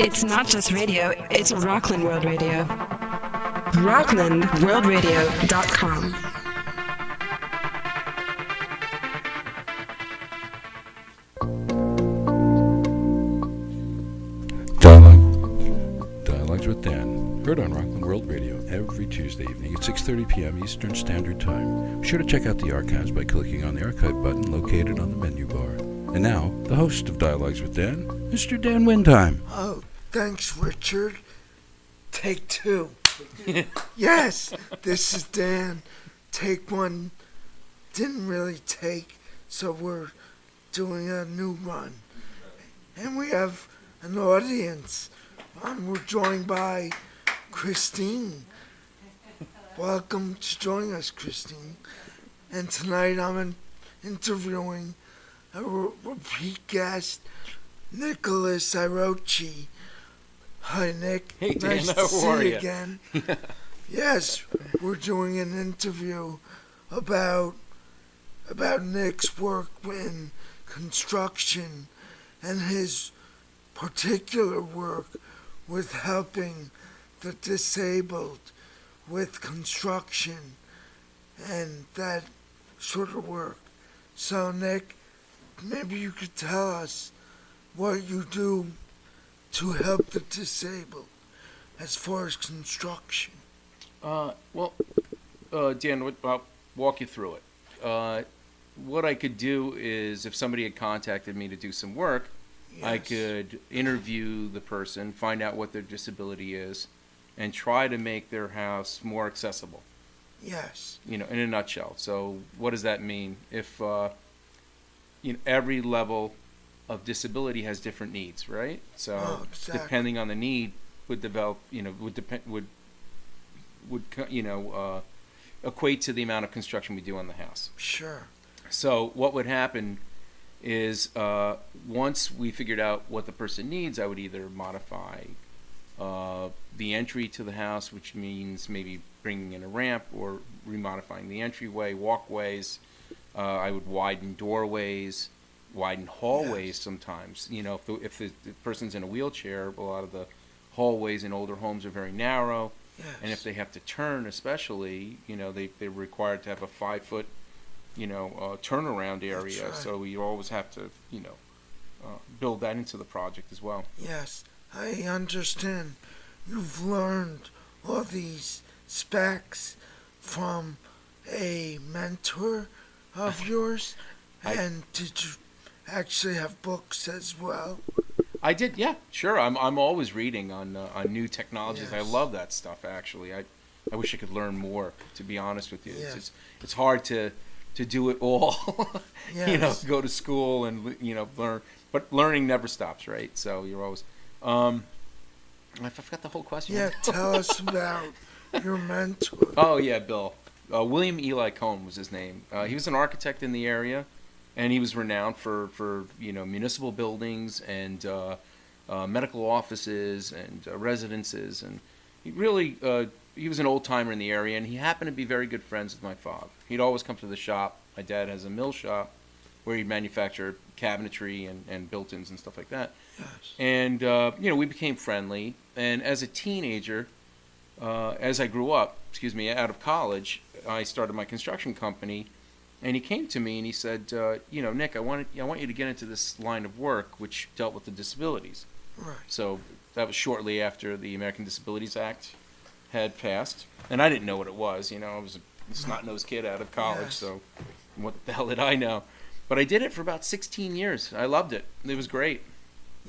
It's not just radio, it's Rockland World Radio. RocklandWorldRadio.com. Dialogues with Dan, heard on Rockland World Radio every Tuesday evening at 6:30 p.m. Eastern Standard Time. Be sure to check out the archives by clicking on the archive button located on the menu bar. And now, the host of Dialogues with Dan, Mr. Dan Windheim. Oh, thanks, Richard. Take two. Yes, this is Dan. Take one didn't really take, so we're doing a new run. And we have an audience. We're joined by Christine. Welcome to join us, Christine. And tonight I'm interviewing a repeat guest, Nicholas Iarocci. Hi, Nick. Hey, Dan, nice to how see are you you? again. Yes, we're doing an interview about Nick's work in construction and his particular work with helping the disabled with construction and that sort of work. So, Nick, maybe you could tell us what you do to help the disabled as far as construction. Dan, I'll walk you through it. What I could do is, if somebody had contacted me to do some work, Yes. I could interview the person, find out what their disability is, and try to make their house more accessible. Yes. In a nutshell. So, what does that mean? If every level of disability has different needs, right? So, exactly. depending on the need, would develop, equate to the amount of construction we do on the house. Sure. So what would happen is once we figured out what the person needs, I would either modify the entry to the house, which means maybe bringing in a ramp or remodifying the entryway, walkways. I would widen doorways, widen hallways sometimes. If the person's in a wheelchair, a lot of the hallways in older homes are very narrow. Yes. And if they have to turn, especially, they're required to have a 5-foot, turnaround area. Right. So you always have to, build that into the project as well. Yes, I understand. You've learned all these specs from a mentor of yours, and did you actually have books as well? I did, yeah, sure. I'm always reading on new technologies. Yes. I love that stuff. Actually, I wish I could learn more. To be honest with you, Yes. it's hard to do it all. Yes. Go to school and learn, but learning never stops, right? So you're always. I forgot the whole question. Yeah, tell us about your mentor. Oh yeah, Bill. William Eli Cohn was his name. He was an architect in the area. And he was renowned for municipal buildings and medical offices and residences. And he really, he was an old timer in the area, and he happened to be very good friends with my father. He'd always come to the shop. My dad has a mill shop where he'd manufacture cabinetry and built-ins and stuff like that. Yes. And, we became friendly. And as a teenager, as I grew up, out of college, I started my construction company. And he came to me and he said, Nick, I want you to get into this line of work which dealt with the disabilities. Right. So that was shortly after the American Disabilities Act had passed. And I didn't know what it was. I was a snot-nosed kid out of college, Yes. so what the hell did I know? But I did it for about 16 years. I loved it. It was great.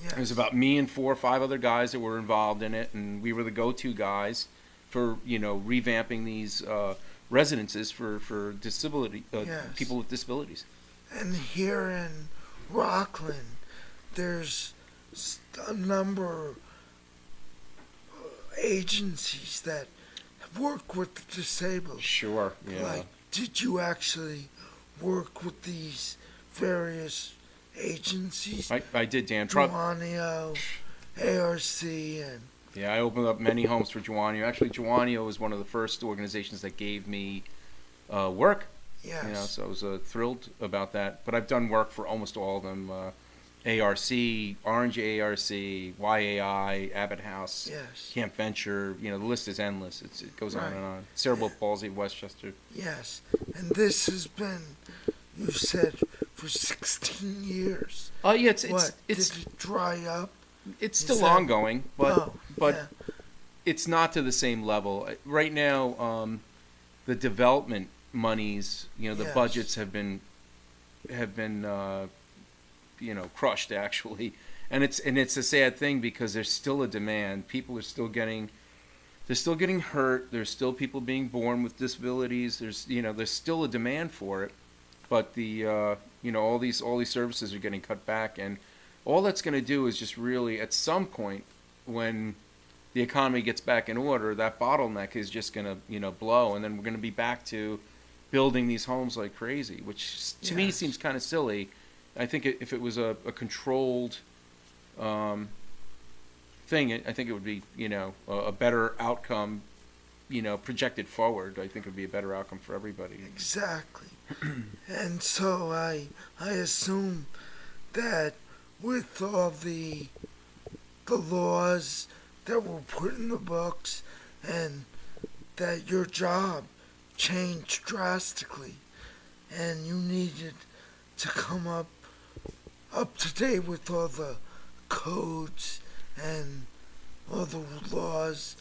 Yes. It was about me and 4 or 5 other guys that were involved in it, and we were the go-to guys for, revamping these residences for disability Yes. people with disabilities. And here in Rockland, there's a number of agencies that work with the disabled. Sure, yeah. Like, did you actually work with these various agencies? I did, Dan. Juanio, ARC, and Yeah, I opened up many homes for Juanio. Actually, Juanio was one of the first organizations that gave me work. yes. So I was thrilled about that. But I've done work for almost all of them. ARC, Orange ARC, YAI, Abbott House, Yes. Camp Venture. The list is endless. It goes on and on. Cerebral palsy of Westchester. Yes. And this has been, you said, for 16 years. Oh yeah, it's Did it dry up? it's Is still that- ongoing, but yeah. it's not to the same level right now. The development monies, the Yes. budgets have been crushed actually, and it's a sad thing because there's still a demand. People are still getting hurt. There's still people being born with disabilities. There's still a demand for it, but all these services are getting cut back, and all that's going to do is just really at some point when the economy gets back in order, that bottleneck is just going to blow, and then we're going to be back to building these homes like crazy, which to me Yes. seems kind of silly. I think if it was a controlled thing, I think it would be a better outcome. Projected forward, I think it would be a better outcome for everybody. Exactly. And so I assume that with all the laws that were put in the books and that your job changed drastically and you needed to come up to date with all the codes and all the laws.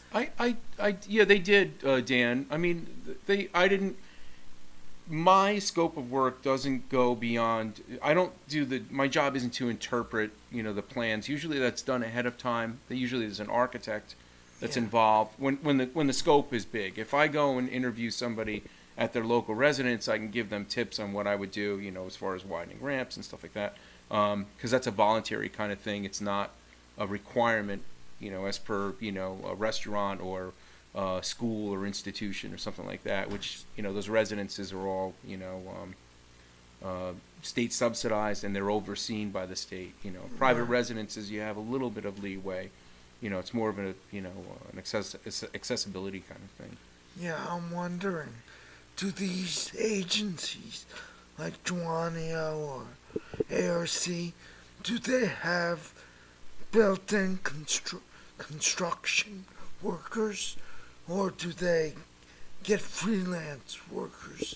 Yeah, they did, Dan. I mean, my scope of work doesn't go beyond. I don't do my job isn't to interpret, the plans. Usually that's done ahead of time. Usually there's an architect that's Yeah. involved when the scope is big. If I go and interview somebody at their local residence, I can give them tips on what I would do, as far as widening ramps and stuff like that. Because that's a voluntary kind of thing. It's not a requirement, as per, a restaurant or school or institution or something like that, which, those residences are all, state subsidized and they're overseen by the state. Private Right. residences, you have a little bit of leeway. It's more of an accessibility kind of thing. Yeah, I'm wondering, do these agencies like Juanio or ARC, do they have built-in construction workers, or do they get freelance workers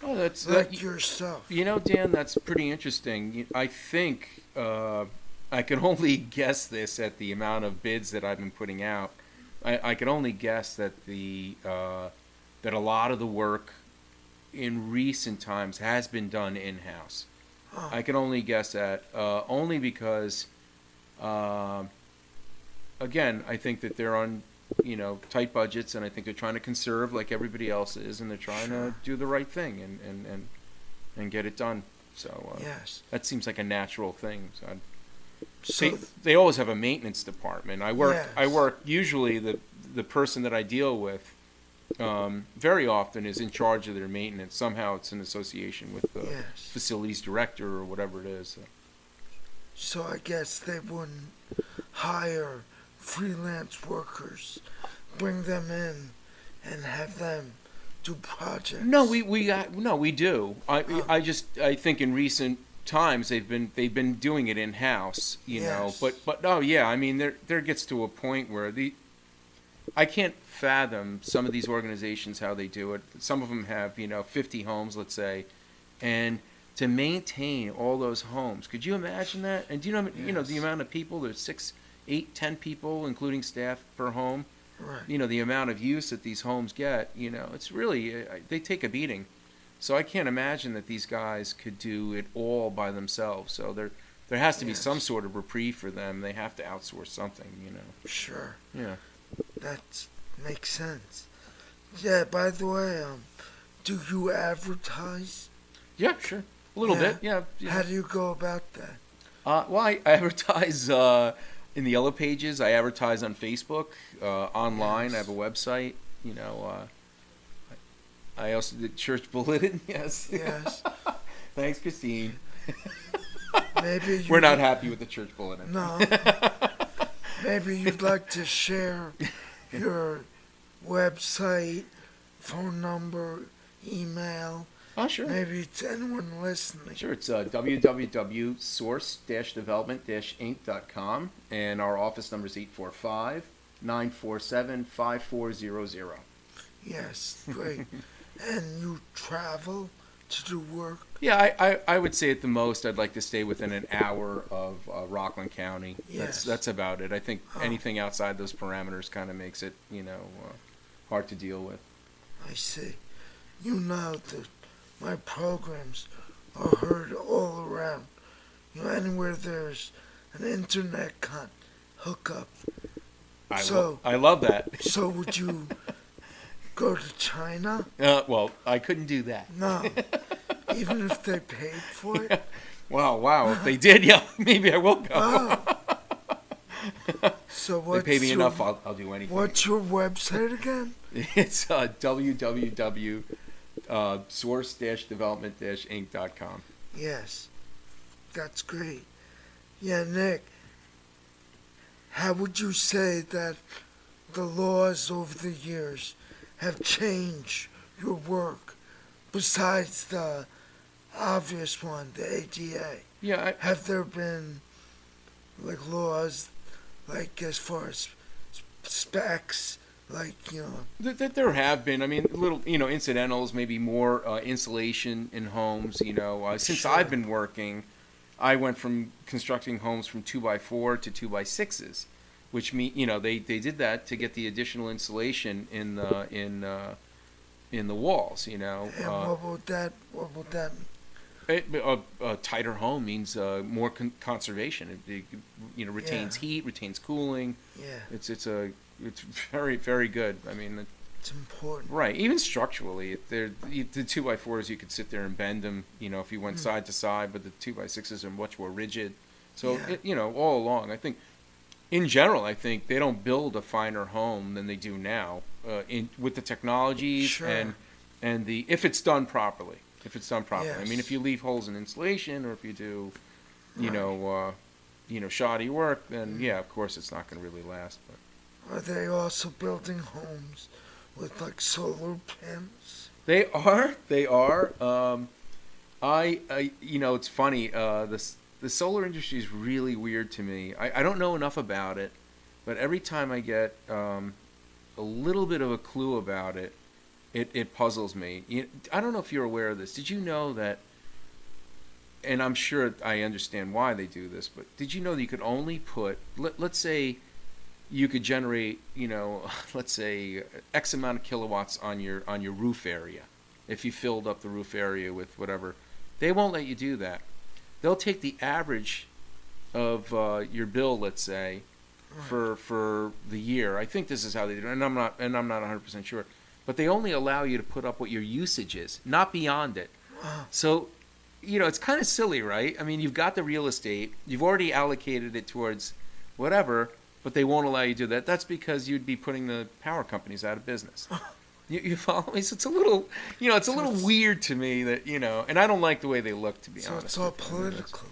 like yourself? Dan, that's pretty interesting. I think I can only guess this at the amount of bids that I've been putting out. I can only guess that that a lot of the work in recent times has been done in-house. Oh. I can only guess that only because, again, I think that they're on tight budgets, and I think they're trying to conserve like everybody else is, and they're trying to do the right thing and get it done. So Yes. that seems like a natural thing. So They always have a maintenance department. I Yes. work usually the person that I deal with very often is in charge of their maintenance. Somehow it's in association with the Yes. facilities director or whatever it is. So I guess they wouldn't hire freelance workers, bring them in, and have them do projects. No, we do. I think in recent times they've been doing it in house, Yes. But no, yeah, I mean there gets to a point where I can't fathom some of these organizations how they do it. Some of them have 50 homes, let's say, and to maintain all those homes, could you imagine that? And do you know Yes. the amount of people? There's 6, 8, 10 people, including staff per home. Right. The amount of use that these homes get, it's really, they take a beating. So I can't imagine that these guys could do it all by themselves. So there has to be Yes. some sort of reprieve for them. They have to outsource something, Sure. Yeah. That makes sense. Yeah, by the way, do you advertise? Yeah, sure. A little Yeah. bit, yeah. How do you go about that? Well, I advertise in the Yellow Pages. I advertise on Facebook, online. Yes. I have a website. I also did Church Bulletin. Yes. Yes. Thanks, Christine. Maybe you We're not happy with the Church Bulletin. No. Maybe you'd like to share your website, phone number, email, Oh, sure. maybe to anyone listening. Sure, it's www.source-development-inc.com, and our office number is 845-947-5400. Yes, great. And you travel to do work? Yeah, I would say at the most I'd like to stay within an hour of Rockland County. Yes. That's about it. I think anything outside those parameters kind of makes it, hard to deal with. I see. You know that my programs are heard all around. Anywhere there's an internet hookup. I love that. So would you go to China? Well, I couldn't do that. No. Even if they paid for it? Wow. If they did, yeah, maybe I will go. Wow. So They pay me enough, I'll do anything. What's your website again? It's www.source-development-inc.com. Yes. That's great. Yeah, Nick, how would you say that the laws over the years have changed your work besides the obvious one, the ADA? Yeah, Have there been laws as far as specs, there have been. I mean, little, incidentals, maybe more insulation in homes. Since Sure. I've been working, I went from constructing homes from 2x4 to 2x6s, which mean they did that to get the additional insulation in the walls. and what would that A tighter home means more conservation. It retains heat, retains cooling. yeah, It's very, very good. I mean, it's important. right. Even structurally, the 2x4s you could sit there and bend them. If you went side to side, but the 2x6s are much more rigid. So Yeah. all along, I think, in general, I think they don't build a finer home than they do now. With the technologies Sure. and if it's done properly. I mean, Yes. if you leave holes in insulation, or if you do, shoddy work, then yeah, of course, it's not going to really last. But Are they also building homes with solar panels? they are. It's funny. The solar industry is really weird to me. I don't know enough about it, but every time I get a little bit of a clue about it, it puzzles me. I don't know if you're aware of this. Did you know that? And I'm sure I understand why they do this, but did you know that you could only put, let's say, you could generate, let's say, X amount of kilowatts on your roof area, if you filled up the roof area with whatever. They won't let you do that. They'll take the average of your bill, let's say, for the year. I think this is how they do it, and I'm not 100% sure. But they only allow you to put up what your usage is, not beyond it. So, it's kind of silly, right? I mean, you've got the real estate, you've already allocated it towards whatever, but they won't allow you to do that. That's because you'd be putting the power companies out of business. You follow me? So it's a little, it's a little weird to me that, and I don't like the way they look, to be So honest. it's all political.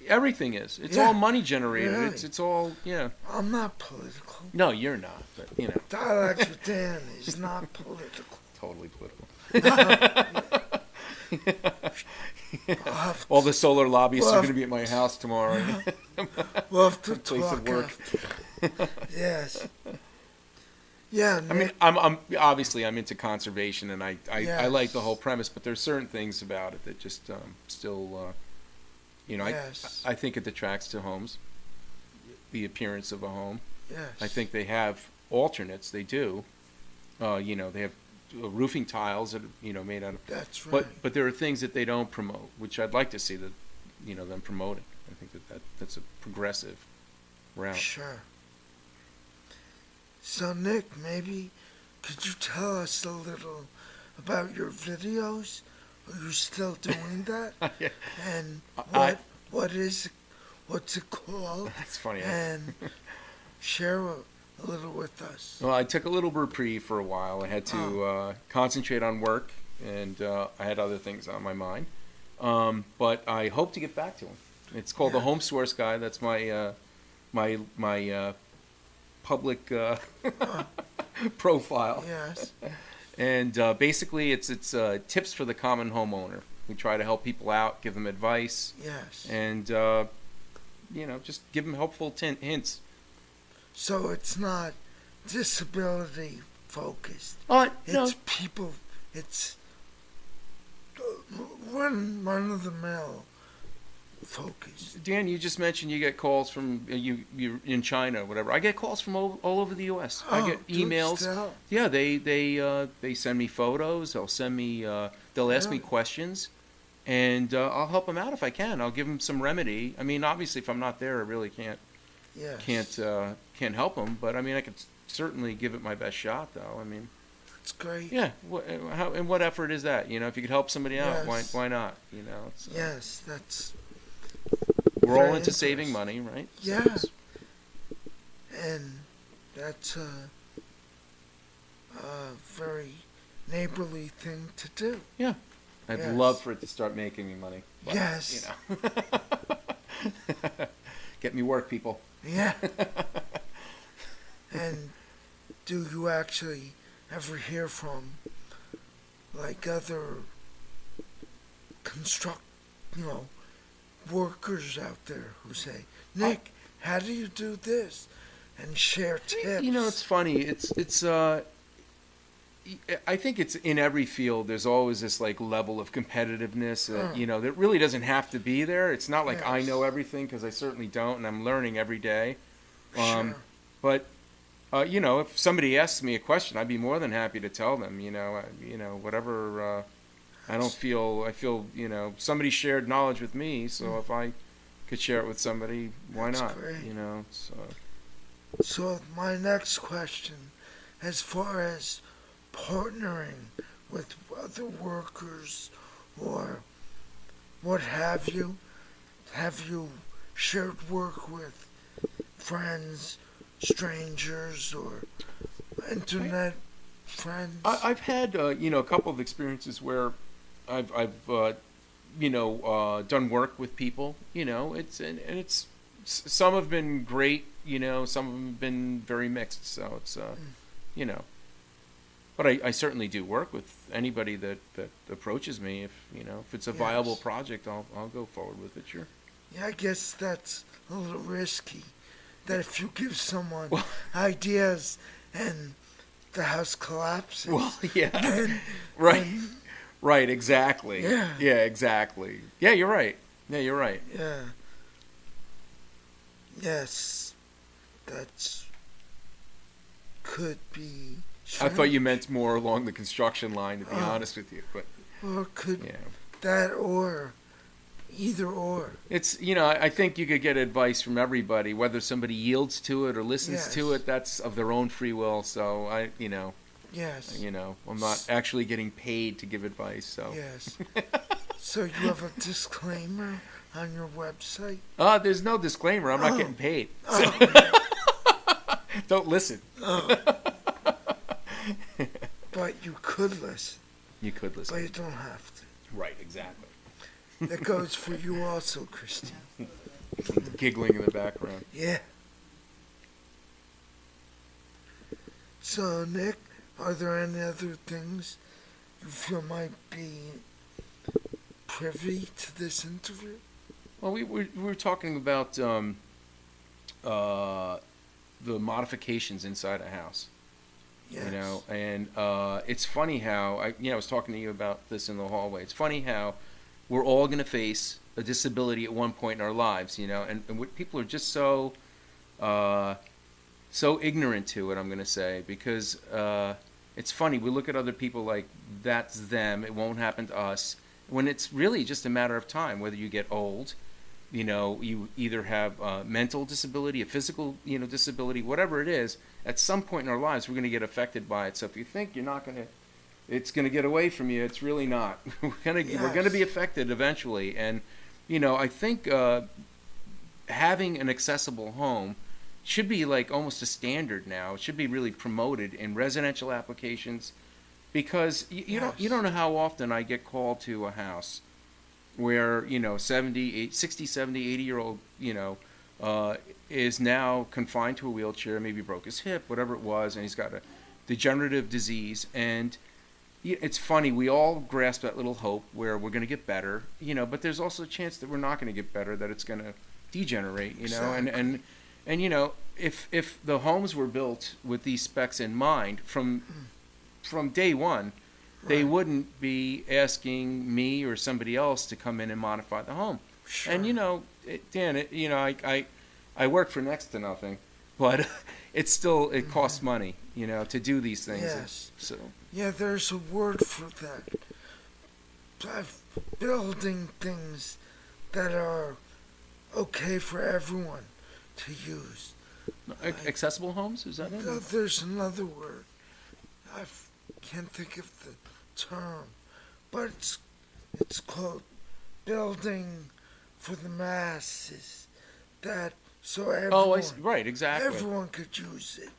Everything is. It's Yeah. all money generated. Right. It's all, I'm not political. No, you're not, but, Dialects with Dan is not political. totally political. I'll have All the solar lobbyists Well, are going to be at my house tomorrow. we'll have to Place of talk work. after. Yes. Yeah, I mean, I'm obviously I'm into conservation, and I Yes. like the whole premise, but there's certain things about it that just still, Yes. I think it detracts to homes, the appearance of a home. yes. I think they have alternates. They do. They have roofing tiles that are, made out of. That's right. But there are things that they don't promote, which I'd like to see that, them promoting. I think that's a progressive route. Sure. So, Nick, maybe could you tell us a little about your videos? Are you still doing that? Yeah. And I- what's it called? That's funny. And share a little with us. Well, I took a little reprieve for a while. I had to concentrate on work, and I had other things on my mind. But I hope to get back to them. It's called the Yeah. Home Source Guy. That's my my public profile. Yes. And basically, it's tips for the common homeowner. We try to help people out, give them advice, Yes. and just give them helpful hints. So it's not disability focused. No. It's people. It's run of the mill focused. Dan, you just mentioned you get calls from you in China or whatever. I get calls from all over the U.S. I get emails. Still. Yeah, they send me photos. They'll send me. They'll ask me questions, and I'll help them out if I can. I'll give them some remedy. I mean, obviously, if I'm not there, I really can't help them. But I mean, I could certainly give it my best shot, though. I mean, That's great. yeah. What effort is that? If you could help somebody out, Yes. why not? Yes, that's We're all very into saving interesting. money, right? Yeah. And that's a very neighborly thing to do. Yeah. I'd Yes. love for it to start making me money. But, Yes. Get me work, people. Yeah. And do you actually ever hear from like other workers out there who say, Nick, how do you do this? And share tips. It's funny. It's I think it's in every field. There's always this like level of competitiveness that that really doesn't have to be there. It's not like I know everything, because I certainly don't, and I'm learning every day. Sure. But if somebody asks me a question, I'd be more than happy to tell them. Whatever. I feel somebody shared knowledge with me, so if I could share it with somebody, why That's not? great. So So my next question, as far as partnering with other workers or what have you shared work with friends, strangers, or internet friends? I've had a couple of experiences where I've done work with people. It's some have been great. Some of them have been very mixed. So it's but I certainly do work with anybody that approaches me. If it's a viable project, I'll go forward with it. Sure. Yeah, I guess that's a little risky. That if you give someone ideas and the house collapses. Well, yeah. Then, Right, exactly. Yeah. Yeah, exactly. Yeah, you're right. Yeah. Yes. That's could be. I thought you meant more along the construction line, to be honest with you. But Or could yeah. that or either or. It's, I think you could get advice from everybody, whether somebody yields to it or listens to Yes. it. That's of their own free will. So Yes. I'm not actually getting paid to give advice. So Yes. So you have a disclaimer on your website? there's no disclaimer. I'm not getting paid. So don't listen. But you could listen. You could listen. But you don't have to. Right, exactly. That goes for you also, Christine. Giggling in the background. Yeah. So, Nick, are there any other things you feel might be privy to this interview? Well, we were talking about the modifications inside a house. Yes. And it's funny how I was talking to you about this in the hallway. It's funny how we're all going to face a disability at one point in our lives, and what people are just so ignorant to it. I'm going to say, because it's funny, we look at other people like that's them. It won't happen to us. When it's really just a matter of time, whether you get old, you either have a mental disability, a physical, disability, whatever it is. At some point in our lives, we're going to get affected by it. So if you think it's going to get away from you, it's really not. We're going to be affected eventually. And, I think having an accessible home should be like almost a standard now. It should be really promoted in residential applications, because you don't know how often I get called to a house where 60, 70, 80-year-old is now confined to a wheelchair, maybe broke his hip, whatever it was, and he's got a degenerative disease, and it's funny. We all grasp that little hope where we're going to get better, but there's also a chance that we're not going to get better, that it's going to degenerate, Exactly. and if the homes were built with these specs in mind from day one, they Right. wouldn't be asking me or somebody else to come in and modify the home. Sure. And Dan, I work for next to nothing, but it costs money, to do these things. Yes. So Yeah, there's a word for that. Building things that are okay for everyone to use. accessible homes, is that it? There's another word. Can't think of the term, but it's called building for the masses. That so everyone, Oh, I see. Right, exactly. everyone could use it.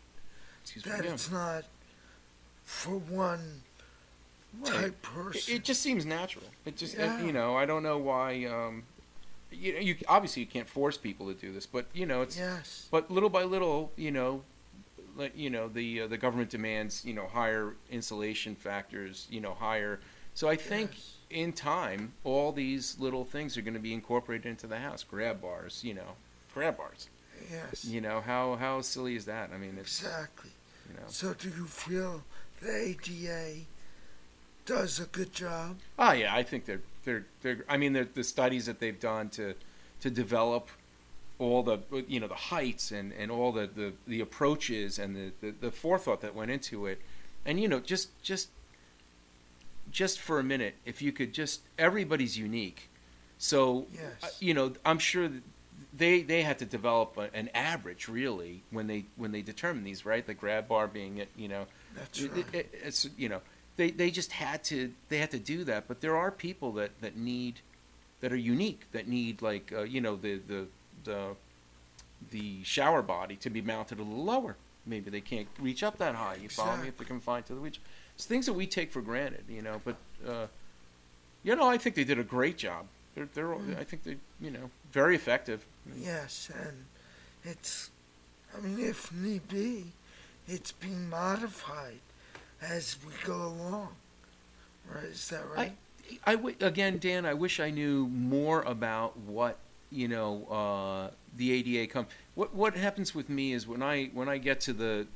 Excuse me. That Yeah. it's not for one Right. type person. It just seems natural. It just, Yeah. I don't know why. You obviously you can't force people to do this, but it's. Yes. But little by little, the government demands higher insulation factors, higher. So I think Yes. in time, all these little things are going to be incorporated into the house. Grab bars, grab bars. Yes. How silly is that? I mean, it's Exactly. you know. So do you feel the ADA does a good job? Oh yeah, I think they're. I mean, the studies that they've done to develop all the the heights and all the approaches and the forethought that went into it, and just for a minute, if you could everybody's unique, so Yes. I'm sure that they had to develop an average really when they determine these, right? The grab bar being That's right. it's they just had to do that, but there are people that are unique, that need like the shower body to be mounted a little lower. Maybe they can't reach up that high. You follow me? If they're confined to the reach, it's things that we take for granted, But I think they did a great job. They're I think they very effective. Yes, and it's, I mean, if need be, it's being modified as we go along. Right? Is that right? Again, Dan, I wish I knew more about what the ADA comes. What happens with me is when I get to those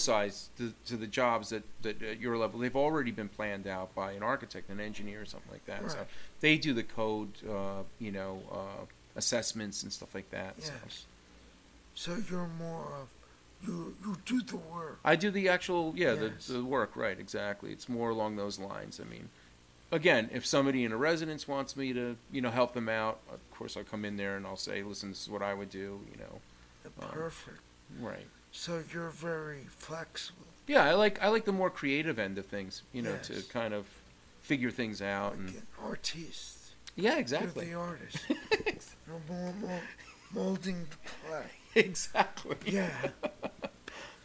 sides, to the jobs that at your level, they've already been planned out by an architect, an engineer, or something like that. Right. So they do the code, assessments and stuff like that. Yes. So you're more of, you do the work. I do the actual, Yes. the work, right, exactly. It's more along those lines. I mean, again, if somebody in a residence wants me to, help them out, of course I'll come in there and I'll say, listen, this is what I would do, Perfect. Right. So you're very flexible. Yeah, I like the more creative end of things, Yes. to kind of figure things out. Like And an artiste. yeah, exactly. You're the artist. You're molding the play. Exactly. Yeah.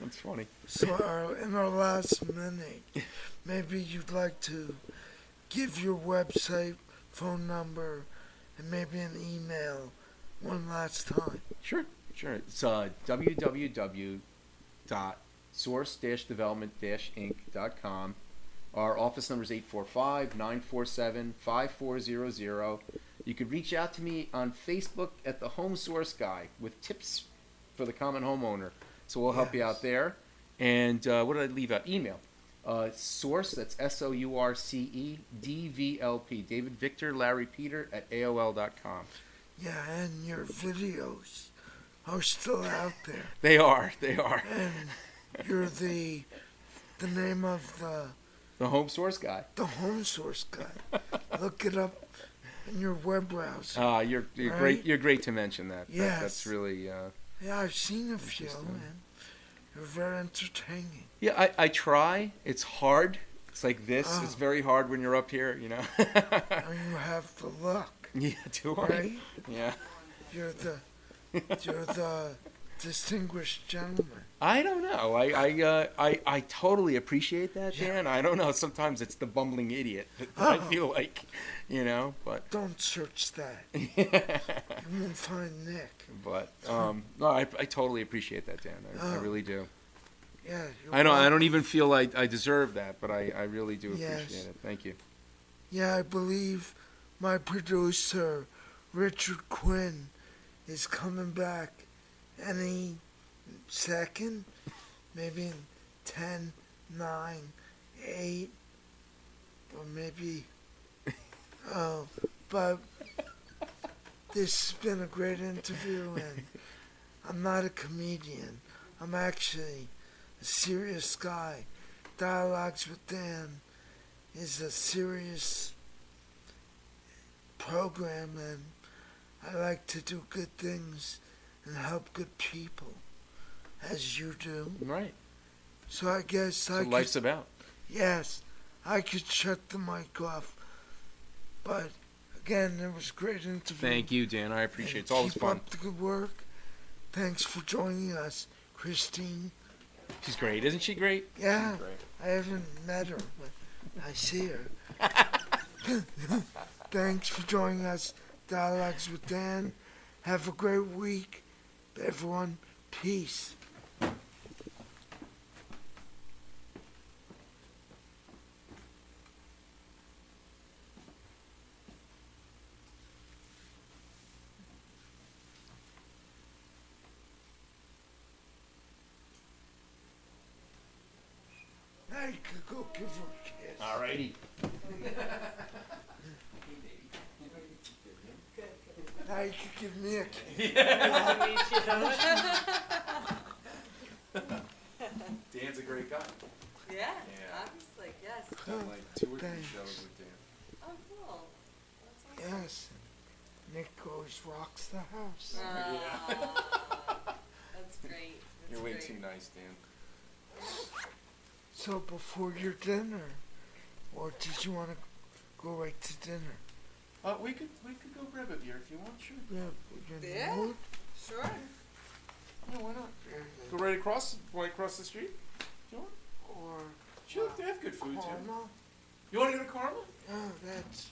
That's funny. So in our last minute, maybe you'd like to give your website, phone number, and maybe an email one last time. Sure. It's www.source-development-inc.com. Our office number is 845-947-5400. You could reach out to me on Facebook at the Home Source Guy with tips for the common homeowner. So we'll help you Yes. out there. And what did I leave out? Email. Source, that's SOURCEDVLP, David Victor Larry Peter at AOL.com. Yeah, and your videos are still out there. They are. And you're the name of The Home Source Guy. the Home Source Guy. Look it up in your web browser. You're Right? great. You're great to mention that. Yes. That's really. Yeah, I've seen a few, Interesting. and you're very entertaining. Yeah, I try. It's hard. It's like this. Oh. It's very hard when you're up here. And you have the luck, Yeah, do I? right? Yeah. You're the distinguished gentleman. I don't know. I totally appreciate that, Yeah. Dan. I don't know. Sometimes it's the bumbling idiot that I Oh. feel like, but. Don't search that. You won't find Nick. But no, I totally appreciate that, Dan. I Oh. really do. Yeah, you're I don't welcome. even feel I deserve that, but I really do Yes. appreciate it. Thank you. Yeah, I believe my producer, Richard Quinn, is coming back any second, maybe in 10, 9, 8, or maybe, but this has been a great interview, and I'm not a comedian. I'm actually a serious guy. Dialogues with Dan is a serious program, and I like to do good things and help good people, as you do. Right. So I guess That's what life's could, about. yes, I could shut the mic off. But again, it was a great interview. Thank you, Dan. I appreciate it. And It's always keep fun. up the good work. Thanks for joining us, Christine. She's great. Isn't she great? Yeah, She's great. I haven't met her, but I see her. Thanks for joining us, Dialogues with Dan. Have a great week, everyone. Peace. Now you could go give her a kiss. Alrighty. Now you could give me a kiss. Dan's a great guy. Yeah, Yeah. obviously, yes. Done like 2 or 3 Thanks. shows with Dan. Oh, cool. That's awesome. Yes. Nick always rocks the house. That's great. That's You're way great. too nice, Dan. So before your dinner, or did you want to go right to dinner? We could go grab a beer if you want. Sure. Yeah, we're in the Yeah. mood. Sure. Yeah, why not? Very Go good. right across the street. Do you want? Or Sure, they have good food too. Karma. You want to go to Karma? Oh, that's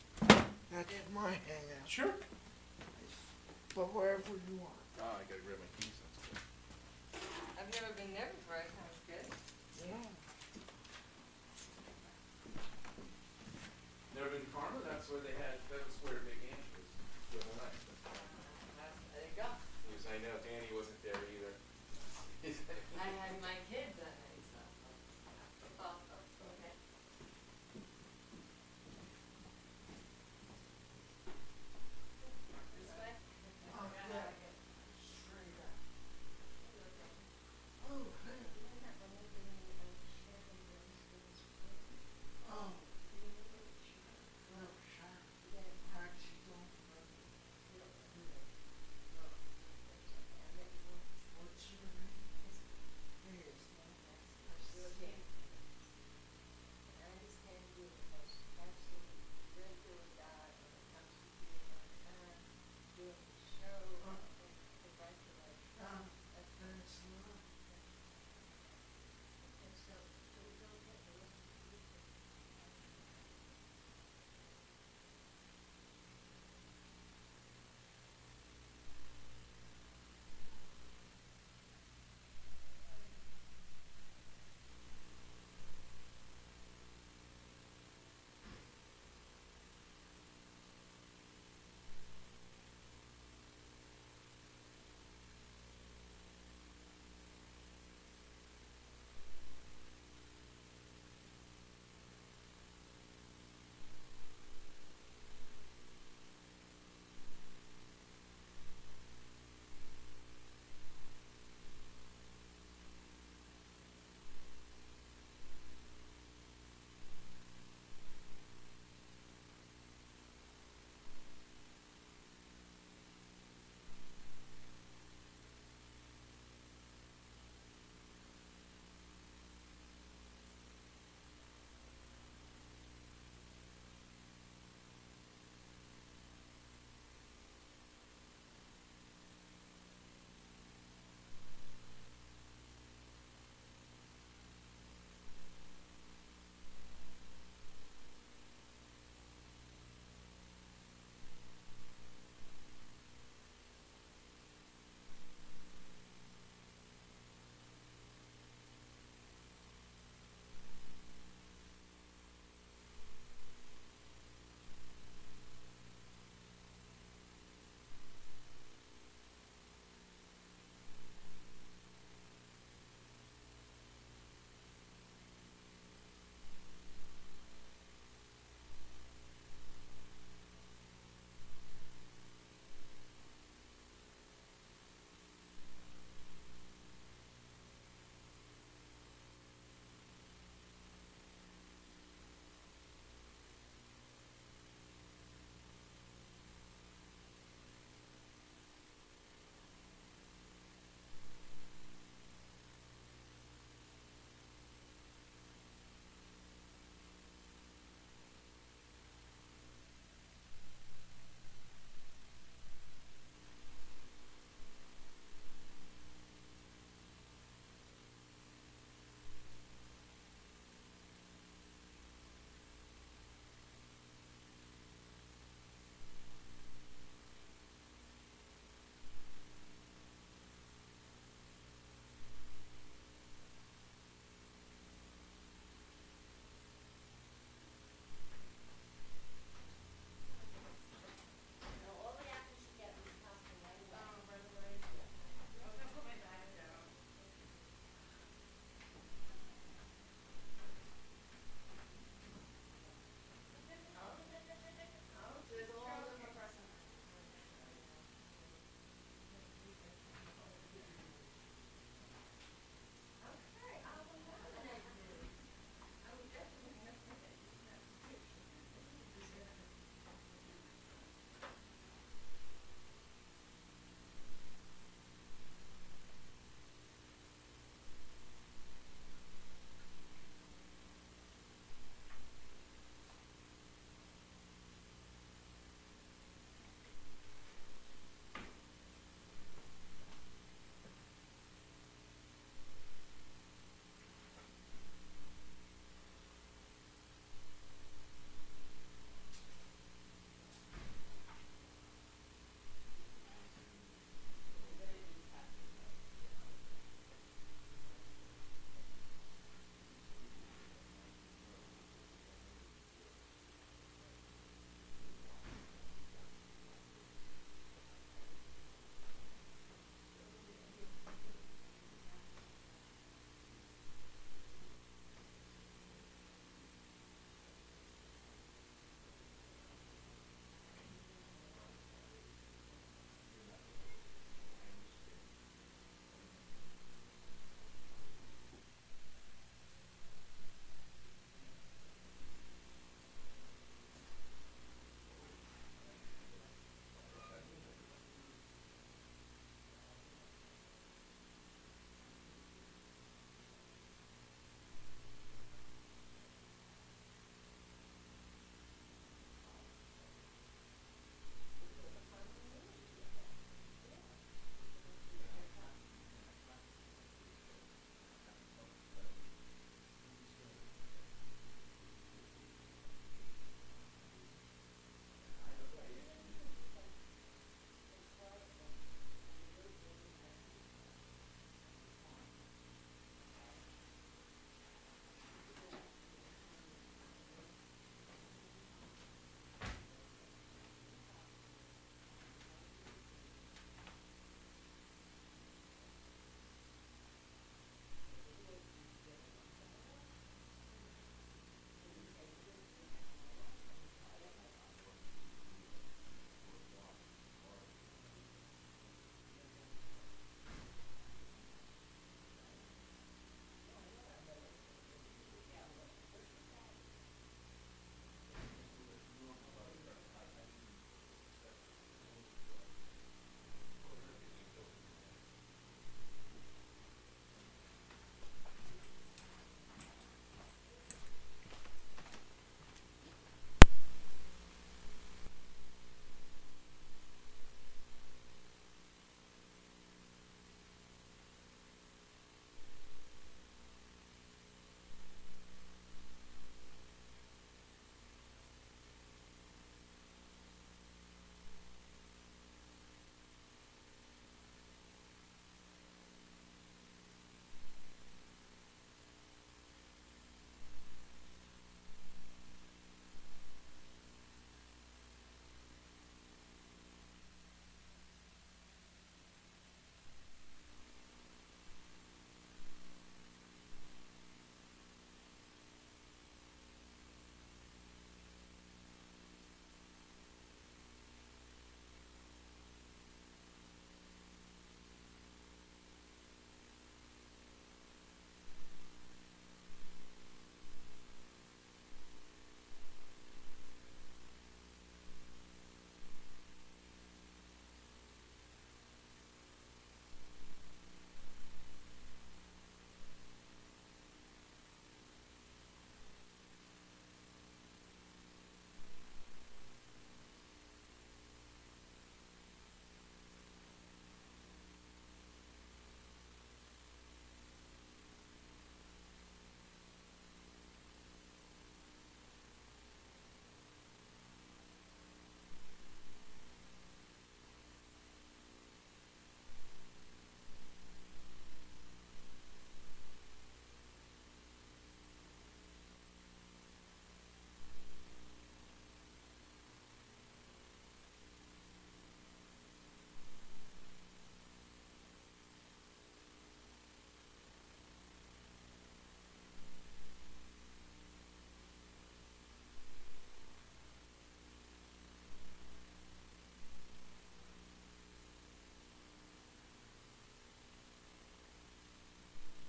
my hangout. Sure. But wherever you want. Oh, I gotta grab my keys. That's good. I've never been there before. It sounds good. Yeah.